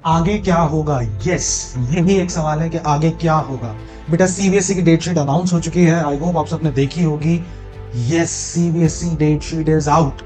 आगे क्या होगा? यस, यही एक सवाल है कि आगे क्या होगा। बेटा सीबीएसई की डेट शीट अनाउंस हो चुकी है, आई होप आप सबने देखी होगी। Yes, CBSE date sheet is out.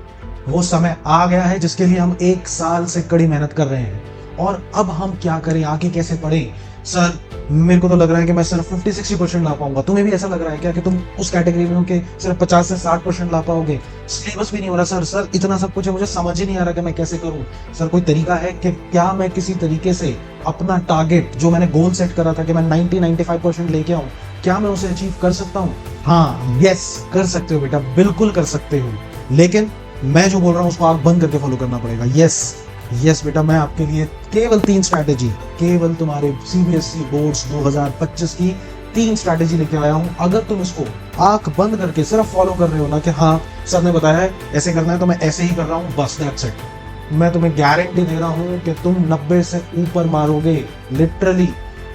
वो समय आ गया है जिसके लिए हम एक साल से कड़ी मेहनत कर रहे हैं। और अब हम क्या करें, आगे कैसे पढ़ें? सर, मेरे को तो लग रहा है कि मैं सिर्फ 50-60% ला पाऊंगा। तुम्हें भी ऐसा लग रहा है क्या कि तुम उस कैटेगरी में हो कि सिर्फ 50 से 60% ला पाओगे? सिलेबस भी नहीं हो रहा सर इतना सब कुछ है, मुझे समझ ही नहीं आ रहा कि मैं कैसे करूं। सर, कोई तरीका है कि क्या मैं किसी तरीके से अपना टारगेट, जो मैंने गोल सेट करा था कि मैं 90-95% लेके आऊं, क्या मैं उसे अचीव कर सकता हूं? हाँ, यस, कर सकते हो बेटा, बिल्कुल कर सकते हो। लेकिन मैं जो बोल रहा हूं उसको आंख बंद करके फॉलो करना पड़ेगा। यस, यस बेटा, मैं आपके लिए केवल 3 स्ट्रैटेजी, केवल तुम्हारे सीबीएसई बोर्ड्स 2025 की 3 स्ट्रैटेजी लेके आया हूं। अगर तुम इसको आंख बंद करके सिर्फ फॉलो कर रहे हो ना कि हाँ सर ने बताया है ऐसे करना है तो मैं ऐसे ही कर रहा हूं, बस दैट्स इट। मैं तुम्हें गारंटी दे रहा हूं कि तुम 90 से ऊपर मारोगे, लिटरली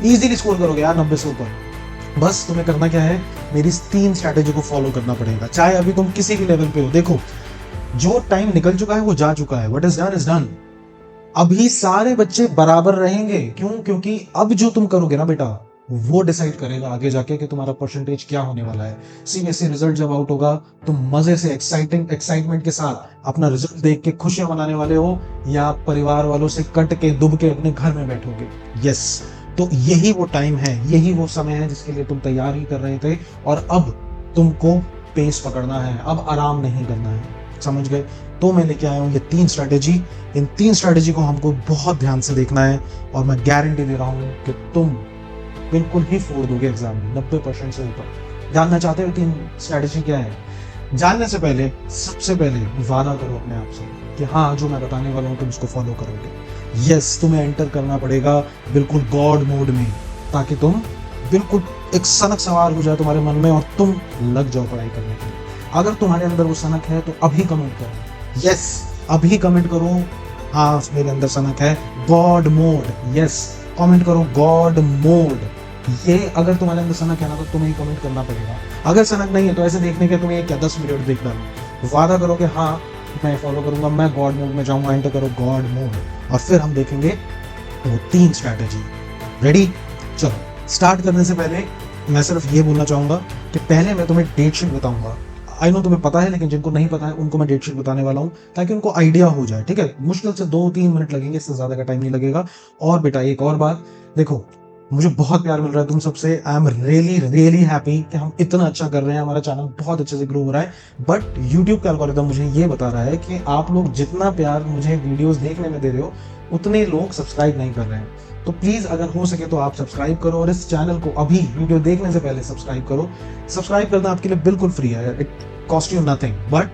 इजीली स्कोर करोगे यार 90 से ऊपर। बस तुम्हें करना क्या है, मेरी इस 3 स्ट्रैटेजी को फॉलो करना पड़ेगा, चाहे अभी तुम किसी भी लेवल पे हो। देखो, जो टाइम निकल चुका है वो जा चुका है, व्हाट इज डन। अभी सारे बच्चे बराबर रहेंगे। क्यों? क्योंकि अब जो तुम करोगे ना बेटा, वो डिसाइड करेगा आगे जाके कि तुम्हारा परसेंटेज क्या होने वाला है। सीबीएसई रिजल्ट जब आउट होगा, तुम मजे से एक्साइटमेंट के साथ अपना रिजल्ट देख के खुशियां मनाने वाले हो, या परिवार वालों से कट के दुब के अपने घर में बैठोगे? यस, तो यही वो टाइम है, यही वो समय है जिसके लिए तुम तैयार ही कर रहे थे। और अब तुमको पेस पकड़ना है, अब आराम नहीं करना है, समझ गए? तो मैं लेके आया हूँ ये 3 स्ट्रैटेजी। इन 3 स्ट्रैटेजी को हमको बहुत ध्यान से देखना है, और मैं गारंटी दे रहा हूँ कि तुम बिल्कुल ही फोड़ दोगे एग्जाम में 90% से ऊपर। जानना चाहते हो 3 स्ट्रैटेजी क्या है? जानने से पहले सबसे पहले वादा करो अपने आप से कि हाँ, जो मैं बताने वाला हूँ तुम उसको फॉलो करोगे। यस, तुम्हें एंटर करना पड़ेगा बिल्कुल गॉड मोड में, ताकि तुम बिल्कुल एक सनक सवार हो जाए तुम्हारे मन में और तुम लग जाओ पढ़ाई करने के लिए। अगर तुम्हारे अंदर वो सनक है तो अभी कमेंट करो। यस, अभी कमेंट करो, हाँ मेरे अंदर सनक है, गॉड मोड। यस, कमेंट करो गॉड मोड। ये अगर तुम्हारे अंदर सनक है ना तो तुम्हें कमेंट करना पड़ेगा। अगर सनक नहीं है तो ऐसे देखने के तुम्हें क्या 10 मिनट देख डालो। वादा करो कि हाँ मैं फॉलो करूंगा, मैं गॉड मोड में जाऊंगा, एंटर करो गॉड मोड, और फिर हम देखेंगे वो 3 स्ट्रैटेजी। रेडी? चलो, स्टार्ट करने से पहले मैं सिर्फ ये बोलना चाहूंगा कि पहले मैं तुम्हें डेट शीट बताऊंगा। आई नो तुम्हें पता है, लेकिन जिनको नहीं पता है उनको मैं डेट शीट बताने वाला हूँ ताकि उनको आइडिया हो जाए। ठीक है, मुश्किल से 2-3 मिनट लगेंगे, इससे ज्यादा का टाइम नहीं लगेगा। और बेटा एक और बात, देखो, मुझे बहुत प्यार मिल रहा है तुम सबसे। I am really really happy कि हम इतना अच्छा कर रहे हैं, हमारा चैनल बहुत अच्छे से ग्रो हो रहा है। बट यूट्यूब का एल्गोरिथम मुझे ये बता रहा है कि आप लोग जितना प्यार मुझे वीडियोस देखने में दे रहे हो, उतने लोग सब्सक्राइब नहीं कर रहे हैं। तो प्लीज अगर हो सके तो आप सब्सक्राइब करो, और इस चैनल को अभी वीडियो देखने से पहले सब्सक्राइब करो। सब्सक्राइब करना आपके लिए बिल्कुल फ्री है, it cost you nothing. But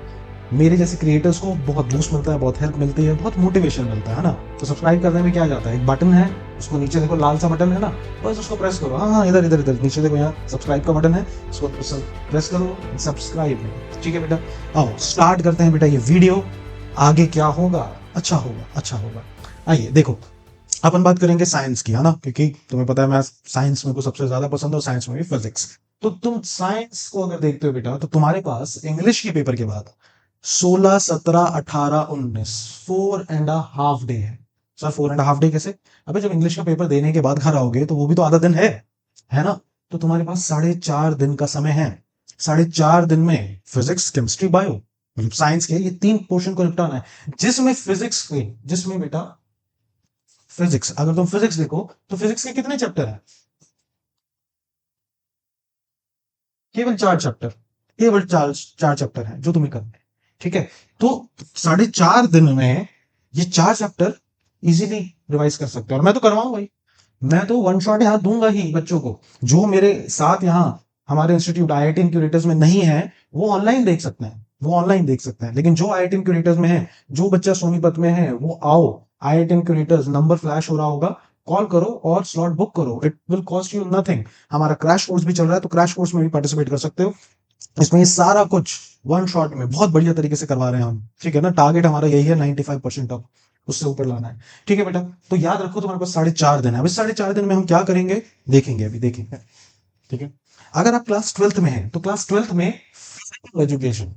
मेरे जैसे क्रिएटर्स को बहुत बूस्ट मिलता है, बहुत हेल्प मिलती है, बहुत मोटिवेशन मिलता है ना। तो सब्सक्राइब करने में क्या जाता है, एक बटन है, उसको नीचे देखो, लाल सा बटन है ना, बस उसको प्रेस करो। हाँ हाँ, इधर इधर इधर नीचे देखो, यहाँ सब्सक्राइब का बटन है, उसको प्रेस करो, सब्सक्राइब। ठीक है बेटा, आओ स्टार्ट करते हैं बेटा ये वीडियो। आगे क्या होगा? अच्छा होगा, अच्छा होगा। आइए देखो, अपन बात करेंगे साइंस की, है ना, क्योंकि तुम्हें पता है मैं साइंस में को सबसे ज्यादा पसंद है, साइंस में भी फिजिक्स। तो तुम साइंस को अगर देखते हो बेटा, तो तुम्हारे पास इंग्लिश के पेपर के बाद 16, 17, 18, 19 4.5 डे है। सर 4.5 डे कैसे? अबे जब इंग्लिश का पेपर देने के बाद घर आओगे तो वो भी तो आधा दिन है ना? तो तुम्हारे पास 4.5 दिन का समय है। 4.5 दिन में फिजिक्स, केमिस्ट्री, बायो, मतलब साइंस के ये 3 पोर्शन को निपटाना है। जिसमें बेटा फिजिक्स, अगर तुम फिजिक्स देखो तो फिजिक्स के कितने चैप्टर हैं? केवल 4 चैप्टर, केवल चार चार चैप्टर हैं जो तुम्हें करने हैं। ठीक है, तो 4.5 दिन में ये 4 चैप्टर इजीली रिवाइज कर सकते हो, और मैं तो करवाऊं भाई। मैं तो वन शॉट यहाँ दूंगा ही बच्चों को। जो मेरे साथ यहाँ हमारे इंस्टीट्यूट आईआईटी इनक्यूबेटर्स में नहीं है, वो ऑनलाइन देख सकते हैं, वो ऑनलाइन देख सकते हैं। लेकिन जो आईआईटी इनक्यूबेटर्स में है, जो बच्चा सोनीपत में है, वो आओ, आईआईटी इनक्यूबेटर्स नंबर फ्लैश हो रहा होगा, कॉल करो और स्लॉट बुक करो, it will cost you nothing. हमारा क्रैश कोर्स भी चल रहा है, तो क्रैश कोर्स में भी पार्टिसिपेट कर सकते हो। इसमें ये सारा कुछ वन शॉट में बहुत बढ़िया तरीके से करवा रहे हैं हम। ठीक है ना, टारगेट हमारा यही है 95% अब, उससे ऊपर लाना है। ठीक है बेटा, तो याद रखो तुम्हारे पास 4.5 दिन है। अब इस 4.5 दिन में हम क्या करेंगे देखेंगे, अभी देखेंगे। ठीक है, अगर आप क्लास 12th में है तो क्लास 12th में फिजिकल एजुकेशन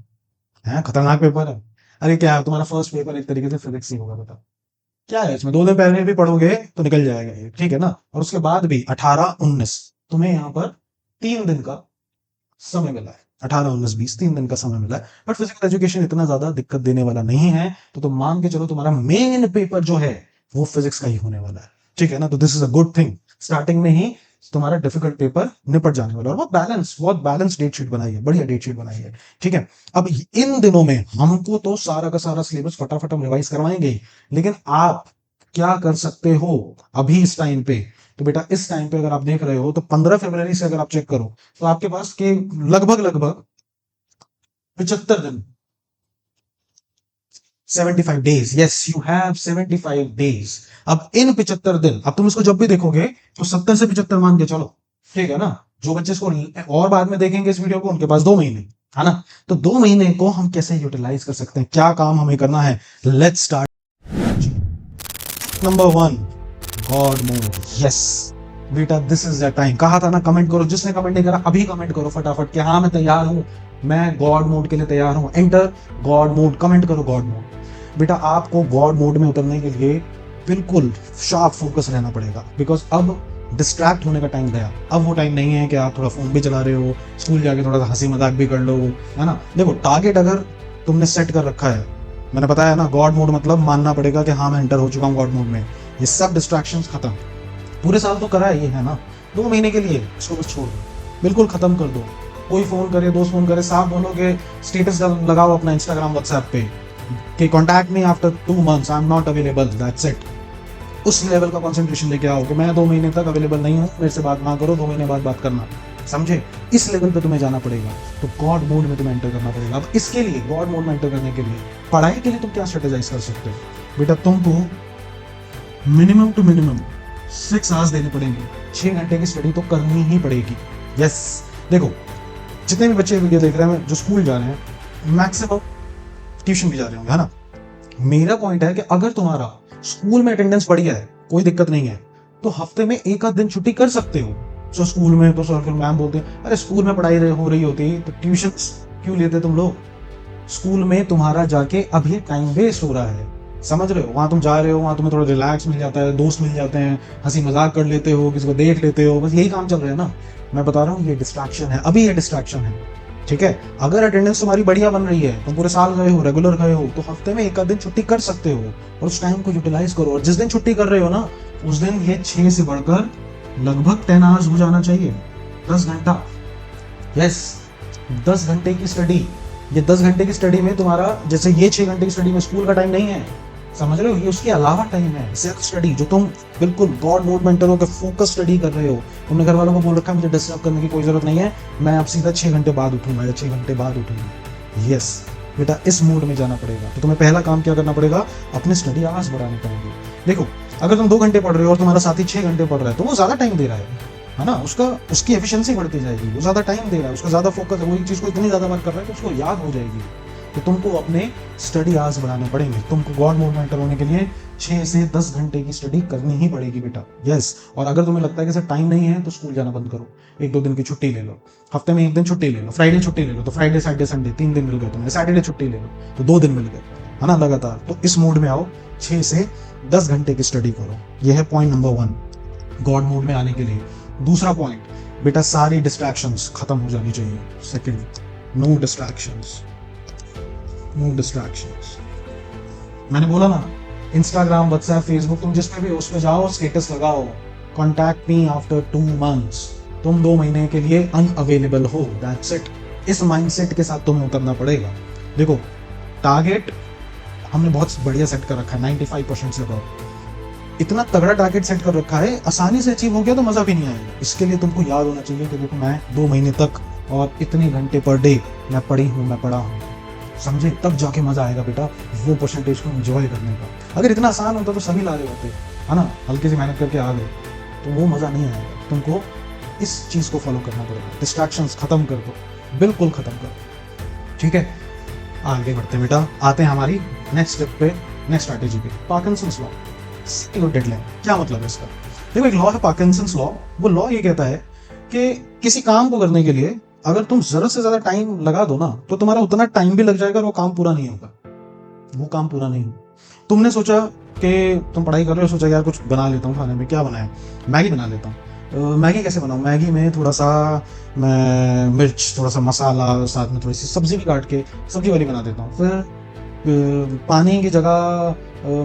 है, खतरनाक पेपर है। अरे क्या है, तुम्हारा फर्स्ट पेपर एक तरीके से फिजिक्स ही होगा बेटा। क्या है इसमें, 2 दिन पहले भी पढ़ोगे तो निकल जाएगा ये, ठीक है ना। और उसके बाद भी 18-19 तुम्हें यहाँ पर 3 दिन का समय मिला है, 18-19-20 3 दिन का समय मिला है। बट फिजिकल एजुकेशन इतना ज्यादा दिक्कत देने वाला नहीं है, तो तुम मान के चलो तुम्हारा मेन पेपर जो है वो फिजिक्स का ही होने वाला है, ठीक है ना। तो this is a good thing, starting में ही तुम्हारा डिफिकल्ट पेपर निपट जाने वाला है। और बहुत बैलेंस डेट शीट बनाई है, बढ़िया डेट शीट बनाई है, ठीक है। अब इन दिनों में हमको तो सारा का सारा सिलेबस फटाफट हम रिवाइज करवाएंगे ही, लेकिन आप क्या कर सकते हो अभी इस टाइम पे। तो बेटा इस टाइम पे अगर आप देख रहे हो तो 15 फरवरी से अगर आप चेक करो तो आपके पास के लगभग लगभग 75 दिन, 75 days, yes you have 75 days. अब इन 75 दिन, अब तुम इसको जब भी देखोगे तो 70 से 75 मान के चलो, ठीक है ना। जो बच्चे इसको और बाद में देखेंगे इस वीडियो को, उनके पास 2 महीने है ना। तो 2 महीने को हम कैसे यूटिलाइज कर सकते हैं, क्या काम हमें करना है, let's start. Number 1, God mode. Yes बेटा दिस इज द टाइम, कहा था ना। कमेंट करो, जिसने कमेंट नहीं करा अभी कमेंट करो फटाफट कि हाँ मैं तैयार हूं, मैं गॉड मोड के लिए तैयार हूं। एंटर गॉड मोड, कमेंट करो गॉड मोड। बेटा आपको गॉड मोड में उतरने के लिए बिल्कुल शार्प फोकस रहना पड़ेगा, बिकॉज अब डिस्ट्रैक्ट होने का टाइम गया। अब वो टाइम नहीं है कि आप थोड़ा फोन भी चला रहे हो, स्कूल जाके थोड़ा सा हंसी मजाक भी कर लो, है ना। देखो टारगेट अगर तुमने सेट कर रखा है, मैंने बताया ना गॉड मोड मतलब मानना पड़ेगा कि हाँ मैं एंटर हो चुका हूँ गॉड मोड में, ये सब डिस्ट्रैक्शंस खत्म। पूरे साल तो करा है ये, है ना। 2 महीने के लिए इसको बस छोड़ दो, बिल्कुल खत्म कर दो। कोई फोन करे, दोस्त फोन करे, साफ बोलो कि स्टेटस लगाओ अपना इंस्टाग्राम व्हाट्सएप पे कि contact me after 2 months, I am not available, that's it. उस लेवल का कंसंट्रेशन लेके आओ कि मैं 2 महीने तक अवेलेबल नहीं हूँ, मेरे से बात ना करो, 2 महीने बाद बात करना, समझे। इस लेवल पे तुम्हें जाना पड़ेगा, तो गॉड मोड में तुम्हें एंटर करना पड़ेगा। अब इसके लिए गॉड मोड में एंटर करने के लिए पढ़ाई के लिए तुम क्या स्ट्रेटेजाइज कर सकते हो बेटा, तुमको मिनिमम टू मिनिमम 6 आवर्स देने पड़ेंगे, 6 घंटे की स्टडी तो करनी ही पड़ेगी। यस देखो जितने भी बच्चे वीडियो देख रहे हैं जो स्कूल जा रहे हैं, मैक्सिमम ट्यूशन भी जा रहे होंगे, है ना। मेरा पॉइंट है कि अगर तुम्हारा स्कूल में अटेंडेंस बढ़िया है, कोई दिक्कत नहीं है, तो हफ्ते में 1 आध दिन छुट्टी कर सकते हो। तो स्कूल में तो सर फिर मैम बोलते हैं अरे स्कूल में पढ़ाई हो रही होती तो ट्यूशन क्यों लेते तुम लोग। स्कूल में तुम्हारा जाके अभी टाइम वेस्ट हो रहा है, समझ रहे हो। वहां तुम जा रहे हो, वहां तुम्हें थोड़ा रिलैक्स मिल जाता है, दोस्त मिल जाते हैं, हंसी मजाक कर लेते हो, किसी को देख लेते हो, बस यही काम चल रहा है ना। मैं बता रहा हूँ ये डिस्ट्रैक्शन है, अभी ये डिस्ट्रैक्शन है, ठीक है। अगर अटेंडेंस तुम्हारी बढ़िया बन रही है, तुम पूरे साल गए हो, रेगुलर गए हो, तो हफ्ते में 1 आध दिन छुट्टी कर सकते हो और उस टाइम को यूटिलाइज करो। और जिस दिन छुट्टी कर रहे हो ना, उस दिन ये 6 से बढ़कर लगभग 10 आवर्स हो जाना चाहिए, 10 घंटा। यस 10 घंटे की स्टडी, ये 10 घंटे की स्टडी में तुम्हारा, जैसे ये 6 घंटे की स्टडी में स्कूल का टाइम नहीं है, समझ रहे हो, ये उसके अलावा टाइम है सेल्फ स्टडी, जो तुम बिल्कुल गॉड मोड में एंटर होकर फोकस स्टडी कर रहे हो। तुमने घर वालों को बोल रखा है मुझे डिस्टर्ब करने की कोई जरूरत नहीं है, मैं अब सीधा 6 घंटे बाद उठूंगा या 6 घंटे बाद उठूंगा। यस बेटा इस मोड में जाना पड़ेगा। तो तुम्हें पहला काम क्या करना पड़ेगा, अपने स्टडी आवर्स बढ़ाने पड़ेंगे। देखो अगर तुम 2 घंटे पढ़ रहे हो और तुम्हारा साथी 6 घंटे पढ़ रहा है, तो वो ज्यादा टाइम दे रहा है ना, उसकी एफिशिएंसी बढ़ती जाएगी, वो ज्यादा टाइम दे रहा है, उसका ज्यादा फोकस है, वो एक चीज को इतनी ज्यादा बार कर रहा है कि उसको याद हो जाएगी। तो तुमको अपने स्टडी आवर्स बढ़ाने पड़ेंगे। तुमको गॉड मोड में एंटर होने के लिए 6 से 10 घंटे की स्टडी करनी ही पड़ेगी बेटा। यस और अगर तुम्हें लगता है कि सर टाइम नहीं है, तो स्कूल जाना बंद करो, 1-2 दिन की छुट्टी ले लो, हफ्ते में 1 दिन छुट्टी ले लो, फ्राइडे छुट्टी ले लो, तो फ्राइडे सैटरडे संडे 3 दिन मिल गए तुम्हें, सैटरडे छुट्टी ले लो तो 2 दिन मिल गए, है ना, लगातार। तो इस मोड में आओ, 6 से 10 घंटे की स्टडी करो। यह है पॉइंट नंबर 1 गॉड मोड में आने के लिए। दूसरा पॉइंट बेटा, सारी डिस्ट्रैक्शंस खत्म हो जानी चाहिए। Second, no distractions, no distractions. मैंने बोला ना इंस्टाग्राम व्हाट्सएप फेसबुक तुम जिस पे भी उस पे जाओ, स्टेटस लगाओ कॉन्टैक्ट मी आफ्टर 2 months, तुम 2 महीने के लिए अनअवेलेबल हो, दैट्स इट। इस माइंडसेट के साथ तुम्हें उतरना पड़ेगा। देखो टारगेट हमने बहुत बढ़िया सेट कर रखा है, 95% से अबव। इतना तगड़ा टारगेट सेट कर रखा है, आसानी से अचीव हो गया तो मजा भी नहीं आएगा। इसके लिए तुमको याद होना चाहिए कि देखो मैं 2 महीने तक और इतने घंटे पर डे मैं पढ़ी हूँ, मैं पढ़ा हूँ, समझे, तब जाके मजा आएगा बेटा वो परसेंटेज को एंजॉय करने का। अगर इतना आसान होता तो सभी ला रहे होते, है ना, हल्के से मेहनत करके आ गए, तो वो मजा नहीं आएगा। तुमको इस चीज को फॉलो करना पड़ेगा, डिस्ट्रैक्शंस खत्म कर दो, बिल्कुल खत्म कर दो, ठीक है। आगे बढ़ते हैं बेटा, आते हैं हमारी नेक्स्ट स्टेप पे, नेक्स्ट स्ट्रैटेजी पे, पार्किंसंस लॉ। डेडलाइन क्या मतलब है इसका। देखो एक लॉ है पार्किंसंस लॉ। वो लॉ ये कहता है कि किसी काम को करने के लिए अगर तुम जरूरत से ज्यादा टाइम लगा दो ना, तो तुम्हारा उतना टाइम भी लग जाएगा और वो काम पूरा नहीं होगा, वो काम पूरा नहीं होगा। तुमने सोचा कि तुम पढ़ाई कर रहे हो, सोचा यार कुछ बना लेता हूँ खाने में, क्या बनाए, मैगी बना लेता हूँ। मैगी कैसे बनाऊँ, मैगी में थोड़ा सा मैं मिर्च, थोड़ा सा मसाला, साथ में थोड़ी सी सब्जी भी काट के सब्जी वाली बना देता हूँ। फिर पानी की जगह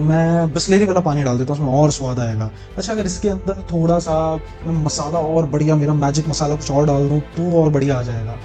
मैं बिस्लेरी वाला पानी डाल देता हूँ, उसमें और स्वाद आएगा। अच्छा, अगर इसके अंदर थोड़ा सा मसाला और बढ़िया, मेरा मैजिक मसाला कुछ और डाल दूँ तो और बढ़िया आ जाएगा।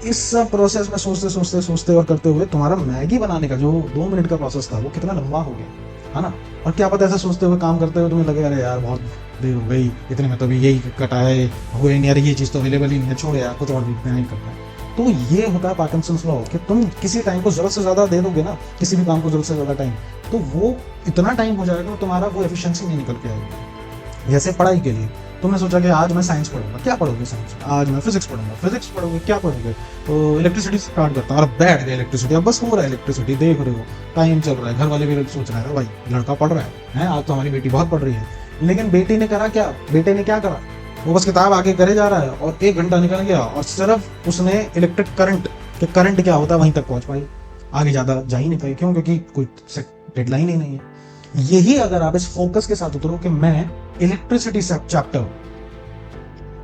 इस सब प्रोसेस में सोचते सोचते सोचते और करते हुए तुम्हारा मैगी बनाने का जो 2 मिनट का प्रोसेस था वो कितना लंबा हो गया, है ना। और क्या पता ऐसा सोचते हुए काम करते हुए तुम्हें लगे अरे यार बहुत देर हो गई, इतने में तो अभी यही कटाए हुए नहीं, यार ये चीज़ तो अवेलेबल ही नहीं है, छोड़ यार कुछ और भी नहीं करना है। तो ये होता है पार्किंसंस लॉ कि तुम किसी टाइम को जरूरत से ज़्यादा दे दोगे ना, किसी भी काम को जरूरत से ज़्यादा टाइम, तो वो इतना टाइम हो जाएगा तुम्हारा वो एफिशिएंसी नहीं निकल के आएगी। जैसे पढ़ाई के लिए तुमने सोचा कि आज मैं साइंस पढ़ूंगा, क्या पढ़ोगे साइंस में, आज मैं फिजिक्स पढ़ूंगा, फिजिक्स पढ़ोगे, क्या पढ़ोगे, तो इलेक्ट्रिसिटी स्टार्ट करता हूँ, और बैठ गए इलेक्ट्रिसिटी, अब बस हो रहा है इलेक्ट्रिसिटी, देख रहे हो टाइम चल रहा है, घर वाले भी सोच रहे हैं भाई लड़का पढ़ रहा है, आज तो हमारी बेटी बहुत पढ़ रही है। लेकिन बेटी ने करा क्या, बेटे ने क्या करा, वो बस किताब आगे करे जा रहा है और 1 घंटा निकल गया और सिर्फ उसने इलेक्ट्रिक करंट क्या होता है वहीं तक पहुंच पाई, आगे ज्यादा जा ही नहीं पाई। क्यों, क्योंकि कोई डेडलाइन ही नहीं है। यही अगर आप इस फोकस के साथ उतरो कि मैं इलेक्ट्रिसिटी चैप्टर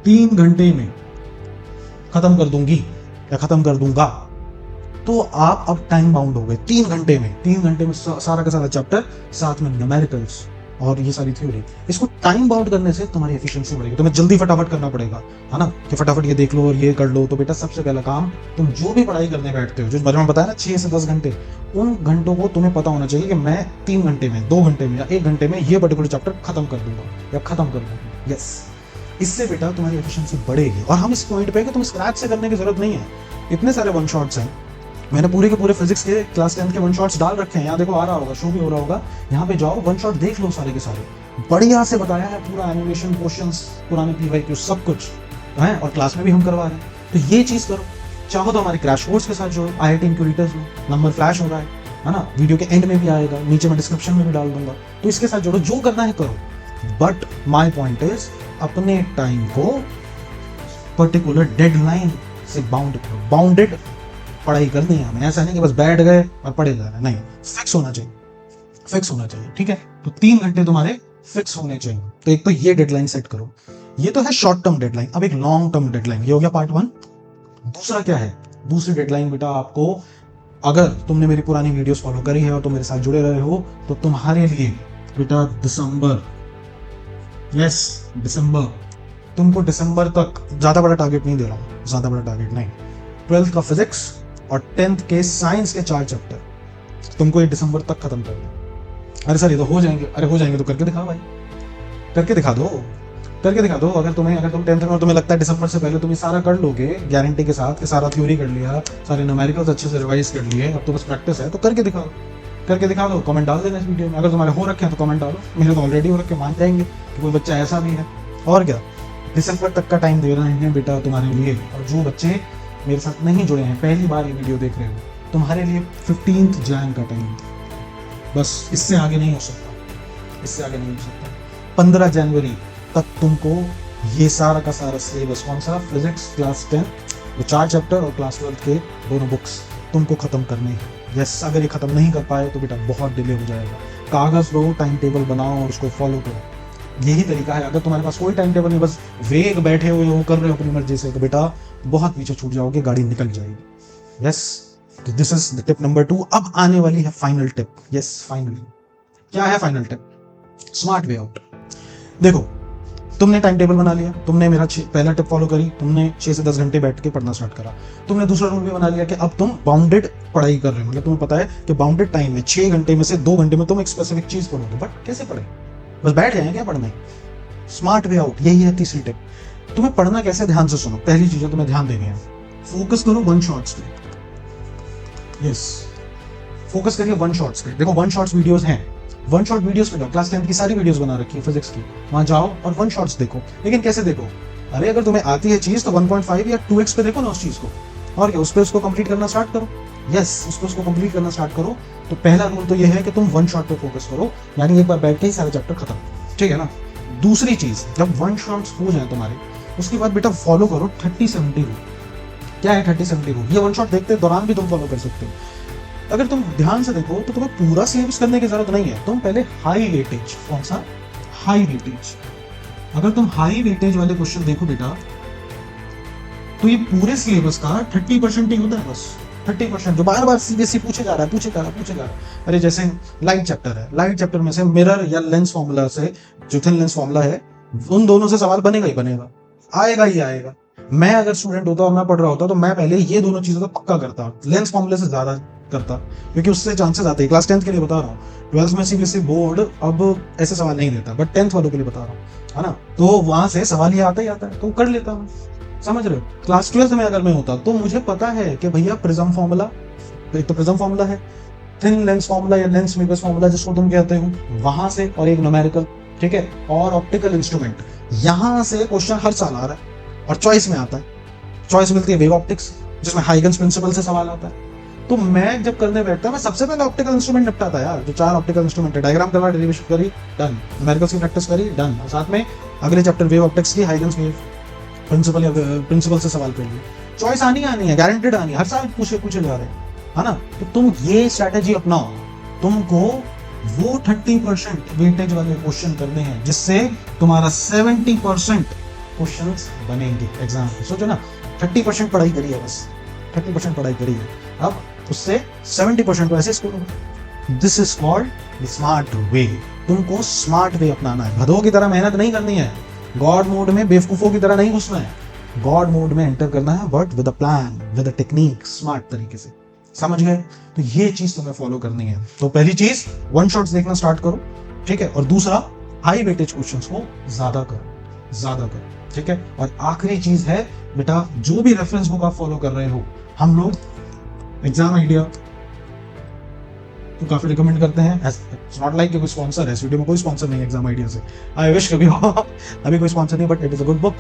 3 घंटे में खत्म कर दूंगी या खत्म कर दूंगा, तो आप अब टाइम बाउंड हो गए। 3 घंटे में सारा का सारा चैप्टर, साथ में न्यूमेरिकल्स और ये सारी थ्योरी। इसको टाइम बाउंड करने से तुम्हारी एफिशिएंसी बढ़ेगी, तुम्हें जल्दी फटाफट करना पड़ेगा, है ना, कि फटाफट ये देख लो और ये कर लो। तो बेटा सबसे पहला काम, तुम जो भी पढ़ाई करने बैठते हो, जो मैंने बताया ना 6 से 10 घंटे, उन घंटों को तुम्हें पता होना चाहिए कि मैं 3 घंटे में, 2 घंटे में या 1 घंटे में ये पर्टिकुलर चैप्टर खत्म कर दूंगा या खत्म कर दूंगा। यस, इससे बेटा तुम्हारी एफिशिएंसी बढ़ेगी। और हम इस पॉइंट पे कि तुम स्क्रैच से करने की जरूरत नहीं है, इतने सारे वन शॉट्स हैं। मैंने पूरे के पूरे फिजिक्स के क्लास 10 के वन शॉट्स डाल रखे हैं, यहाँ देखो आ रहा होगा, शो भी हो रहा होगा, यहाँ पे जाओ वन शॉट देख लो, सारे के सारे बढ़िया से बताया है, पूरा एनिमेशन, क्वेश्चंस, पुराने PYQ सब कुछ है, और क्लास में भी हम करवा रहे हैं। तो ये चीज करो। चाहो तो हमारे क्रैश कोर्स के साथ जोड़ो, IIT इंक्यूरेटर्स में नंबर फ्लैश हो रहा है ना, वीडियो के एंड में भी आएगा, नीचे मैं डिस्क्रिप्शन में भी डाल दूंगा, तो इसके साथ जोड़ो, जो करना है करो। बट माई पॉइंट इज, अपने टाइम को पर्टिकुलर डेडलाइन से बाउंड करो। बाउंडेड पढ़ाई करनी है हमें, ऐसा नहीं कि बस बैठ गए और पढ़े जा रहे, नहीं, फिक्स होना चाहिए, फिक्स होना चाहिए, ठीक है। तो 3 घंटे तुम्हारे फिक्स होने चाहिए। तो एक तो ये डेडलाइन सेट करो, ये तो है शॉर्ट टर्म डेडलाइन। अब एक लॉन्ग टर्म डेडलाइन, ये हो गया पार्ट 1। दूसरा क्या है, दूसरी डेडलाइन बेटा आपको, अगर तुमने मेरी पुरानी वीडियोस फॉलो करी है और तुम मेरे साथ जुड़े रहे हो, तो तुम्हारे लिए बेटा दिसंबर, यस दिसंबर, तुमको दिसंबर तक, ज्यादा बड़ा टारगेट नहीं दे रहा हूं, ज्यादा बड़ा टारगेट नहीं, 12th का फिजिक्स और 10th के साइंस के 4 चैप्टर तुमको ये दिसंबर तक खत्म करना। अरे सर ये तो हो जाएंगे, अरे हो जाएंगे तो करके दिखाओ भाई, करके दिखा दो, करके दिखा दो। अगर तुम 10th में तुम्हें लगता है दिसंबर से पहले तुम ये सारा कर लोगे गारंटी के साथ, कि सारा थ्योरी कर लिया, सारे न्यूमेरिकल्स अच्छे से रिवाइज कर लिए, अब तो बस प्रैक्टिस है, तो करके दिखाओ, करके दिखा दो। कमेंट डाल देना इस वीडियो में, अगर तुम्हारे हो रखे हैं तो कमेंट डालो, मेरे तो ऑलरेडी हो रखे, मान जाएंगे कि कोई बच्चा ऐसा भी है। और क्या, दिसंबर तक का टाइम दे रहे हैं बेटा तुम्हारे लिए। और जो बच्चे मेरे साथ नहीं जुड़े हैं, पहली बार ये वीडियो देख रहे हो, तुम्हारे लिए 15th जैन का टाइम, बस इससे आगे नहीं हो सकता, इससे आगे नहीं हो सकता। 15 जनवरी तक तुमको ये सारा का सारा सिलेबस, कौन सा, फिजिक्स क्लास 10 वो 4 चैप्टर और क्लास 12 के दोनों बुक्स तुमको खत्म करने हैं। यस, अगर ये खत्म नहीं कर पाए तो बेटा बहुत डिले हो जाएगा। कागज लो, टाइम टेबल बनाओ और उसको फॉलो करो, यही तरीका है। अगर तुम्हारे पास कोई टाइम टेबल नहीं, बस वेग बैठे हुए हो, कर रहे हो अपनी मर्जी से, तो बेटा बहुत पीछे छूट जाओगे, गाड़ी निकल जाएगी। Yes, this is tip number 2। अब आने वाली है फाइनल टिप। यस, फाइनली क्या है final tip, smart way out. देखो, तुमने टाइम टेबल बना लिया, तुमने मेरा पहला टिप फॉलो करी, तुमने 6 से 10 घंटे बैठ के पढ़ना स्टार्ट करा, तुमने दूसरा रूल भी बना लिया कि अब तुम बाउंडेड पढ़ाई कर रहे हो, मतलब तुम्हें पता है कि बाउंडेड टाइम में 6 घंटे में से 2 घंटे में तुम एक स्पेसिफिक चीज पढ़ोगे। बट कैसे पढ़े, बस बैठ जाए क्या पढ़ने? स्मार्ट वे आउट, यही है तीसरी टिप। तुम्हें पढ़ना कैसे, ध्यान से सुनो। पहली चीज तुम्हें ध्यान देनी है, फोकस करो वन शॉट्स पे। यस, फोकस करिए वन शॉट्स पे। देखो वन शॉट्स वीडियोस हैं, वन शॉट वीडियोस पे जाओ, क्लास 10 की सारी वीडियोस बना रखी है फिजिक्स की, वहां जाओ और वन शॉट्स देखो। लेकिन कैसे देखो, अरे अगर तुम्हें आती है चीज तो 1.5 या 2x पे देखो ना उस चीज को, और क्या उस पे उसको कंप्लीट करना स्टार्ट करो। यस, उस पे उसको कंप्लीट करना स्टार्ट करो। तो पहला रूल तो ये है कि तुम वन शॉट पे फोकस करो, यानी एक बार बैठ के ही सारे चैप्टर खत्म, ठीक है ना। दूसरी चीज, जब वन शॉट्स हो जाए तुम्हारे, उसके बाद बेटा फॉलो करो 30-70 रूल। क्या है 30-70 रूल? ये वन शॉट देखते दौरान भी तुम फॉलो कर सकते हो। अगर तुम ध्यान से देखो तो तुम्हें पूरा सिलेबस करने की जरूरत नहीं है, तुम पहले हाई वेटेज, कौन सा हाई वेटेज, अगर तुम हाई वेटेज वाले क्वेश्चन देखो बेटा तो ये पूरे सिलेबस का 30% ही होता है बस, 30% जो बार बार सीबीएसई पूछे जा रहा है, पूछे जा रहा है। अरे जैसे लाइट चैप्टर है, लाइट चैप्टर में से मिरर या लेंस फॉर्मूला से, जो थिन लेंस फॉर्मूला है, उन दोनों से सवाल बनेगा ही बनेगा, आएगा ही आएगा। मैं अगर स्टूडेंट होता और मैं पढ़ रहा होता तो मैं पहले ये दोनों चीजों का पक्का करता, लेंस फॉर्मूले से ज्यादा करता, क्योंकि उससे चांसेस आते हैं। क्लास 10th के लिए बता रहा हूँ, 12th में सीबीएसई बोर्ड अब ऐसे सवाल नहीं देता, बट 10th वालों के लिए बता रहा हूँ, है ना। तो वहां से सवाल ये आता ही आता है, तो कर लेता हूँ, समझ रहे हो। क्लास 12th में अगर मैं होता तो मुझे पता है कि भैया प्रिज्म फॉर्मूला, एक तो प्रिज्म फॉर्मूला है, थिन लेंस फॉर्मूला या लेंस मेकर्स फॉर्मूला जिसको तुम कहते हो, वहां से, और एक न्यूमेरिकल, ठीक है, और ऑप्टिकल इंस्ट्रूमेंट, यहां से क्वेश्चन हर साल आ रहा है और चॉइस में आता है, चॉइस मिलती है वेव ऑप्टिक्स जिसमें हाइगन्स प्रिंसिपल से सवाल आता है। तो मैं जब करने बैठता मैं सबसे पहले ऑप्टिकल इंस्ट्रूमेंट निपटाता यार, जो 4 ऑप्टिकल इंस्ट्रूमेंट है, डायग्राम करवा, डेरिवेशन करी, डन, न्यूमेरिकल्स की प्रैक्टिस करी, डन, और साथ में अगले चैप्टर वेव ऑप्टिक्स की हाइगन्स वेव प्रिंसिपल या प्रिंसिपल से सवाल कर लिए। चॉइस आनी है, गारंटेड आनी है, हर साल पूछे जा रहे हैं, है ना। तो तुम ये स्ट्रैटेजी अपनाओ, तुमको वो 30% वेटेज वाले क्वेश्चन करने हैं जिससे तुम्हारा 70% क्वेश्चंस बनेंगे एग्जाम में। सोचो ना, 30% पढ़ाई करी है, बस 30% पढ़ाई करी है, अब उससे 70% वैसे स्कोर होगा। This is called smart way. तुमको स्मार्ट वे अपनाना है, गधों की तरह मेहनत नहीं करनी है, गॉड मोड में बेवकूफों की तरह नहीं घुसना है, गॉड मोड में एंटर करना है, but with a plan, with a technique, smart तरीके से, समझ गए। तो ये चीज तुम्हें फॉलो करनी है। तो पहली चीज, वन शॉट्स देखना स्टार्ट करो, ठीक है, और दूसरा हाई वेटेज क्वेश्चंस को ज्यादा करो, ठीक है। और आखिरी चीज है बेटा, जो भी रेफरेंस बुक आप फॉलो कर रहे हो, हम लोग एग्जाम आइडिया तो काफी रिकमेंड करते हैं। इट्स नॉट लाइक कोई स्पॉन्सर है, इस वीडियो में कोई स्पॉन्सर नहीं है एग्जाम आइडिया से, आई विश कभी हो, अभी कोई स्पॉन्सर नहीं, but it is a good book.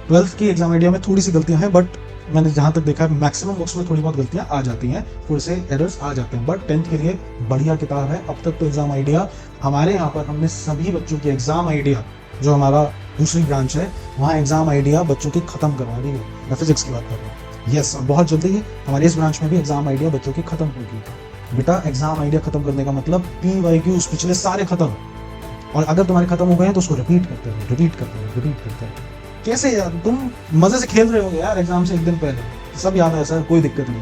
12th की एग्जाम आइडिया में थोड़ी सी गलतियां हैं, बट मैंने जहां तक देखा है मैक्सिमम बुक्स में थोड़ी बहुत गलतियां आ जाती हैं, थोड़े से एरर्स आ जाते हैं, बट 10th के लिए बढ़िया किताब है। अब तक तो एग्जाम आइडिया हमारे यहाँ पर हमने सभी बच्चों की एग्जाम आइडिया, जो हमारा दूसरी ब्रांच है, वहाँ एग्जाम आइडिया बच्चों की खत्म करवा दी है। मैं फिजिक्स की बात कर रहा हूँ, यस, बहुत जल्दी ही हमारी इस ब्रांच में भी एग्जाम आइडिया बच्चों की खत्म होगी। बेटा एग्जाम आइडिया खत्म करने का मतलब PYQs पिछले सारे खत्म, और अगर तुम्हारे खत्म हो गए हैं तो उसको रिपीट करते हैं। कैसे यार, तुम मजे से खेल रहे हो यार, एग्जाम से एक दिन पहले सब याद है सर, कोई दिक्कत नहीं,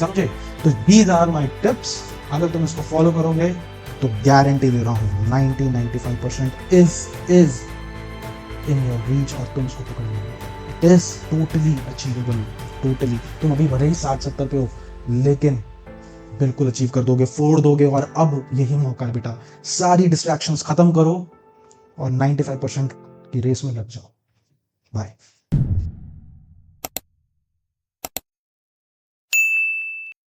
समझे। तो दीज आर माय टिप्स, अगर तुम इसको फॉलो करोगे तो गारंटी दे रहा हूँ 90-95% इज इन योर रीच, और तुम उसको पकड़ लोगे। It is totally achievable, totally. तुम अभी भले ही 60-70 पे हो, लेकिन बिल्कुल अचीव कर दोगे, फोड़ दोगे। और अब यही मौका है बेटा, सारी डिस्ट्रैक्शंस खत्म करो और 95% की रेस में लग जाओ। बाय।